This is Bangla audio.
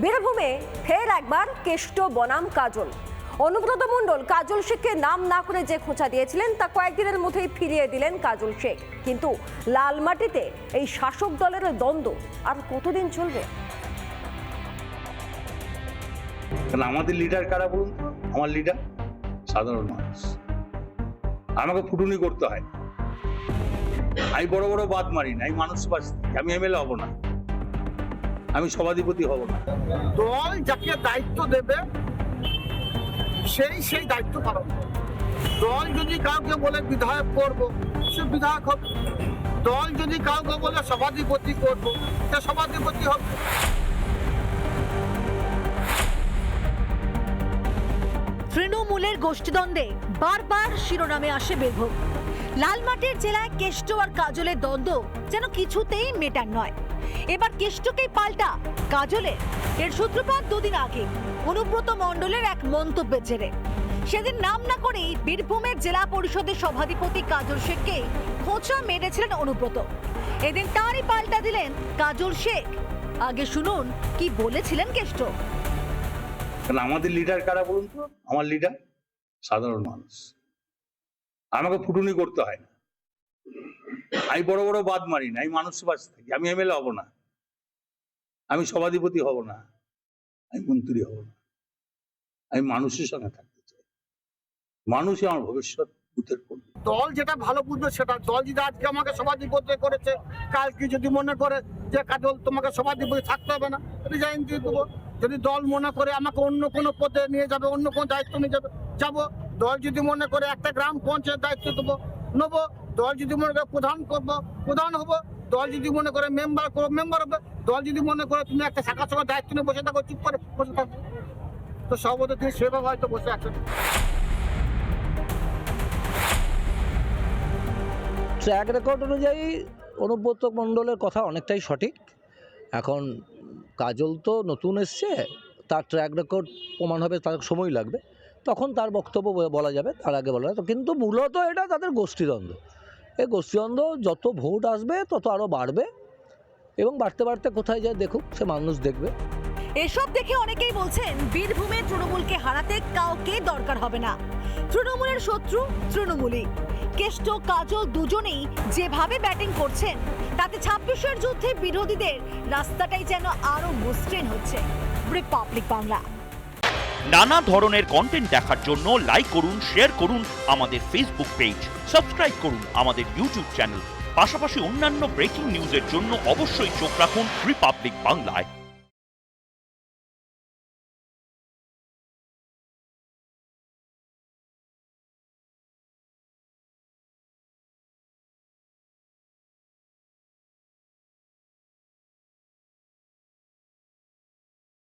বীরভূমে ফের একবার কেষ্ট বনাম কাজল। অনুব্রত মণ্ডল কাজল শেখকে নাম না করে যে খোঁচা দিয়েছিলেন তা কয়েকদিনের মধ্যেই ফিরিয়ে দিলেন কাজল শেখ। কিন্তু লাল মাটিতে এই শাসক দলের দ্বন্দ্ব আর কতদিন চলবে? আমাদের লিডার কারা বলুন তো? আমার লিডার সাধারণ মানুষ। আমাকে ফুটুনি করতে হয়। আমি বড় বড় বাদ মারি না, আমি মানুষ বাঁচি। আমি এমএলএ হব না, আমি সভাধিপতি হব না। দল যাকে দায়িত্ব দেবে সেই দায়িত্ব পালন করবে। দল যদি কাউকে বলে বিধায়ক করব, সে বিধায়ক হবে। দল যদি কাউকে বলে সভাধিপতি করব, সে সভাধিপতি হবে। তৃণমূলের গোষ্ঠীদ্বন্দ্বে বারবার শিরোনামে আসে বীরভূম। লালমাটির জেলায় কেষ্ট আর কাজলের দ্বন্দ্ব যেন কিছুতেই মেটার নয়। এবার কেষ্টকেই পাল্টা কাজলের। এর সূত্রপাত দুদিন আগে অনুব্রত মণ্ডলের এক মন্তব্যের জেরে। সেদিন নাম না করেই বীরভূমের জেলা পরিষদের সভাধিপতি কাজল শেখকে খোঁচা মেরেছিলেন অনুব্রত। এদিন তারই পাল্টা দিলেন কাজল শেখ। আগে শুনুন কি বলেছিলেন কেষ্ট। আমাদের লিডার কারা বলুন তো? আমার লিডার সাধারণ মানুষ। আমাকে ফুটুনি করতে হয় না। আমি বড় বড় বাদ মারি না, আমি মানুষ বাঁচি থাকি। আমি এমএলএ হব না, আমি সভাধিপতি হব না, আমি মন্ত্রী হব না। আমি মানুষের সঙ্গে থাকতে চাই। মানুষই আমার ভবিষ্যৎ বুথের করবে। দল যেটা ভালো বুঝবে সেটা। দল যদি আজকে আমাকে সভাধিপতি করেছে, কালকে যদি মনে করে যে কাজল তোমাকে সভাধিপতি থাকতে হবে না, রিজাইন দিয়ে দেবো। যদি দল মনে করে আমাকে অন্য কোনো পদে নিয়ে যাবে, অন্য কোনো দায়িত্ব নিয়ে যাবে, যাবো। দল যদি মনে করে একটা গ্রাম পঞ্চায়েত দায়িত্ব দেবো, নেবো। দল যদি মনে করে প্রধান করবো, প্রধান হবো। দল যদি মনে করে মেম্বার করবো, মেম্বার হবে। দল যদি মনে করে তুমি একটা শাখা সভার দায়িত্ব নিয়ে বসে থাকো, চুপ করে বসে থাকো। তো সভাপতি তিনি সেভাবে হয়তো বসে আছেন। ট্র্যাক রেকর্ড অনুযায়ী অনুব্রত মণ্ডলের কথা অনেকটাই সঠিক। এখন কাজল তো নতুন এসছে, তার ট্র্যাক রেকর্ড প্রমাণ হবে, তার সময় লাগবে, তখন তার বক্তব্য বলা যাবে, তার আগে বলা যাবে। কিন্তু মূলত এটা তাদের গোষ্ঠীদ্বন্দ্ব। এই গোষ্ঠীদ্বন্দ্ব যত ভোট আসবে তত আরও বাড়বে, এবং বাড়তে বাড়তে কোথায় যায় দেখুক, সে মানুষ দেখবে। এসব দেখে অনেকেই বলছেন বীরভূমে তৃণমূলকে হারাতে কাউকে দরকার হবে না। তৃণমূলের শত্রু তৃণমূলই। কেষ্ট কাজল দুজনেই যেভাবে ব্যাটিং করছেন তাতে ২৬-এর যুদ্ধে বিরোধীদের রাস্তাটাই যেন আরো মসৃণ হচ্ছে। রিপাবলিক বাংলা। নানা ধরনের কন্টেন্ট দেখার জন্য লাইক করুন, শেয়ার করুন আমাদের ফেসবুক পেজ, সাবস্ক্রাইব করুন আমাদের ইউটিউব চ্যানেল। পাশাপাশি অন্যান্য ব্রেকিং নিউজের জন্য অবশ্যই চোখ রাখুন রিপাবলিক বাংলায়।